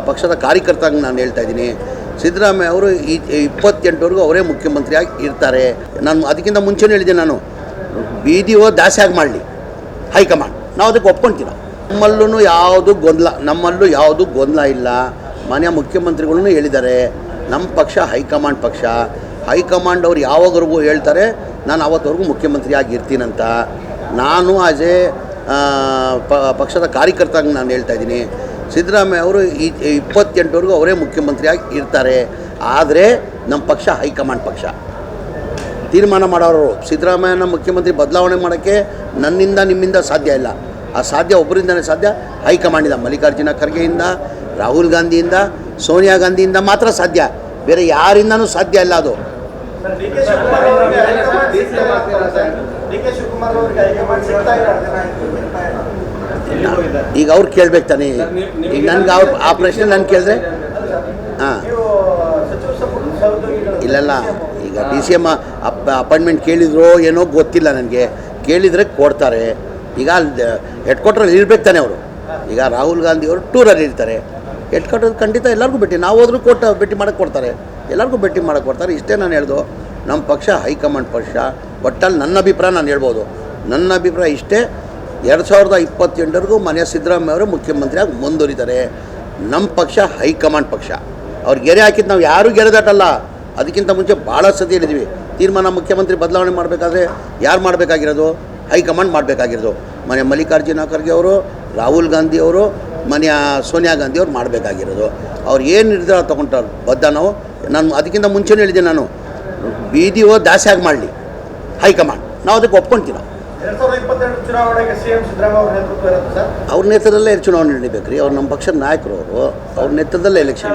ಪಕ್ಷದ ಕಾರ್ಯಕರ್ತರಾಗಿ ನಾನು ಹೇಳ್ತಾ ಇದ್ದೀನಿ. ಸಿದ್ದರಾಮಯ್ಯ ಅವರು 28ವರೆಗೂ ಅವರೇ ಮುಖ್ಯಮಂತ್ರಿಯಾಗಿ ಇರ್ತಾರೆ. ನಾನು ಅದಕ್ಕಿಂತ ಮುಂಚೆನೇ ಹೇಳಿದ್ದೆ, ನಾನು ಬೀದಿ ದಾಸ್ಯಾಗಿ ಮಾಡಲಿ ಹೈಕಮಾಂಡ್, ನಾವು ಅದಕ್ಕೆ ಒಪ್ಕೊಳ್ತೀವಿ. ನಮ್ಮಲ್ಲೂ ಯಾವುದು ಗೊಂದಲ ಇಲ್ಲ. ಮಾನ್ಯ ಮುಖ್ಯಮಂತ್ರಿಗಳೂ ಹೇಳಿದ್ದಾರೆ, ನಮ್ಮ ಪಕ್ಷ ಹೈಕಮಾಂಡ್ ಪಕ್ಷ. ಹೈಕಮಾಂಡ್ ಅವ್ರು ಯಾವಾಗವರೆಗೂ ಹೇಳ್ತಾರೆ ನಾನು ಅವತ್ತವರೆಗೂ ಮುಖ್ಯಮಂತ್ರಿಯಾಗಿ ಇರ್ತೀನಂತ. ನಾನು ಆಸ್ ಎ ಪಕ್ಷದ ಕಾರ್ಯಕರ್ತರಾಗಿ ನಾನು ಹೇಳ್ತಾ ಇದ್ದೀನಿ. ಸಿದ್ದರಾಮಯ್ಯ ಅವರು 28ವರೆಗೂ ಅವರೇ ಮುಖ್ಯಮಂತ್ರಿಯಾಗಿ ಇರ್ತಾರೆ. ಆದರೆ ನಮ್ಮ ಪಕ್ಷ ಹೈಕಮಾಂಡ್ ಪಕ್ಷ ತೀರ್ಮಾನ ಮಾಡೋರು. ಸಿದ್ದರಾಮಯ್ಯನ ಮುಖ್ಯಮಂತ್ರಿ ಬದಲಾವಣೆ ಮಾಡೋಕ್ಕೆ ನನ್ನಿಂದ ನಿಮ್ಮಿಂದ ಸಾಧ್ಯ ಇಲ್ಲ. ಆ ಸಾಧ್ಯ ಒಬ್ಬರಿಂದನೇ ಸಾಧ್ಯ, ಹೈಕಮಾಂಡಿಂದ, ಮಲ್ಲಿಕಾರ್ಜುನ ಖರ್ಗೆಯಿಂದ, ರಾಹುಲ್ ಗಾಂಧಿಯಿಂದ, ಸೋನಿಯಾ ಗಾಂಧಿಯಿಂದ ಮಾತ್ರ ಸಾಧ್ಯ. ಬೇರೆ ಯಾರಿಂದನೂ ಸಾಧ್ಯ ಇಲ್ಲ ಅದು. ಈಗ ಅವ್ರು ಕೇಳ್ಬೇಕು ತಾನೆ. ಈಗ ನನಗೆ ಆ ಪ್ರಶ್ನೆ ನಾನು ಕೇಳಿದ್ರೆ ಹಾಂ ಇಲ್ಲಲ್ಲ, ಈಗ DCM ಅಪಾಯಿಂಟ್ಮೆಂಟ್ ಕೇಳಿದ್ರು ಏನೋ ಗೊತ್ತಿಲ್ಲ ನನಗೆ. ಕೇಳಿದರೆ ಕೊಡ್ತಾರೆ. ಈಗ ಹೆಡ್ ಕ್ವಾರ್ಟರಲ್ಲಿ ಇರ್ಬೇಕು ತಾನೆ ಅವರು. ಈಗ ರಾಹುಲ್ ಗಾಂಧಿ ಅವರು ಟೂರಲ್ಲಿ ಇರ್ತಾರೆ. ಹೆಡ್ ಕ್ವಾರ್ಟರ್ ಖಂಡಿತ ಎಲ್ಲರಿಗೂ ಭೇಟಿ, ನಾವು ಹೋದ್ರೂ ಭೇಟಿ ಮಾಡೋಕ್ಕೆ ಕೊಡ್ತಾರೆ, ಎಲ್ಲರಿಗೂ ಭೇಟಿ ಮಾಡೋಕ್ಕೆ ಕೊಡ್ತಾರೆ. ಇಷ್ಟೇ ನಾನು ಹೇಳ್ದು, ನಮ್ಮ ಪಕ್ಷ ಹೈಕಮಾಂಡ್ ಪಕ್ಷ. ಒಟ್ಟಲ್ಲಿ ನನ್ನ ಅಭಿಪ್ರಾಯ ನಾನು ಹೇಳ್ಬೋದು. ನನ್ನ ಅಭಿಪ್ರಾಯ ಇಷ್ಟೇ, 2028ವರೆಗೂ ಮನೆಯ ಸಿದ್ದರಾಮಯ್ಯ ಅವರು ಮುಖ್ಯಮಂತ್ರಿಯಾಗಿ ಮುಂದುವರಿತಾರೆ. ನಮ್ಮ ಪಕ್ಷ ಹೈಕಮಾಂಡ್ ಪಕ್ಷ. ಅವ್ರು ಗೆರೆ ಹಾಕಿದ್ದು ನಾವು ಯಾರೂ ಗೆರೆದಾಟಲ್ಲ. ಅದಕ್ಕಿಂತ ಮುಂಚೆ ಭಾಳ ಸತಿ ಹೇಳಿದ್ವಿ, ತೀರ್ಮಾನ ಮುಖ್ಯಮಂತ್ರಿ ಬದಲಾವಣೆ ಮಾಡಬೇಕಾದ್ರೆ ಯಾರು ಮಾಡಬೇಕಾಗಿರೋದು? ಹೈಕಮಾಂಡ್ ಮಾಡಬೇಕಾಗಿರೋದು. ಮನೆ ಮಲ್ಲಿಕಾರ್ಜುನ ಖರ್ಗೆ ಅವರು, ರಾಹುಲ್ ಗಾಂಧಿ ಅವರು, ಮನೆಯ ಸೋನಿಯಾ ಗಾಂಧಿ ಅವರು ಮಾಡಬೇಕಾಗಿರೋದು. ಅವ್ರು ಏನು ನಿರ್ಧಾರ ತೊಗೊಂತಾರೆ ನಾನು ಅದಕ್ಕಿಂತ ಮುಂಚೆನೇ ಹೇಳಿದ್ದೆ, ನಾನು ಬೀದಿ ದಾಸ್ಯಾಗಿ ಮಾಡಲಿ ಹೈಕಮಾಂಡ್, ನಾವು ಅದಕ್ಕೆ ಒಪ್ಕೊಳ್ತೀವಿ. 2022 ಚುನಾವಣೆಗೆ ಸಿಎಂ ಸಿದ್ದರಾಮಯ್ಯ ಅವರ ನೇತೃತ್ವ ಇರುತ್ತೆ ಸರ್. ಅವ್ರ ನೇತೃತ್ವದಲ್ಲೇ ಚುನಾವಣೆ ನಡೀಬೇಕು ರೀ. ಅವ್ರು ನಮ್ಮ ಪಕ್ಷದ ನಾಯಕರು, ಅವ್ರ ನೇತೃತ್ವದಲ್ಲೇ ಎಲೆಕ್ಷನ್.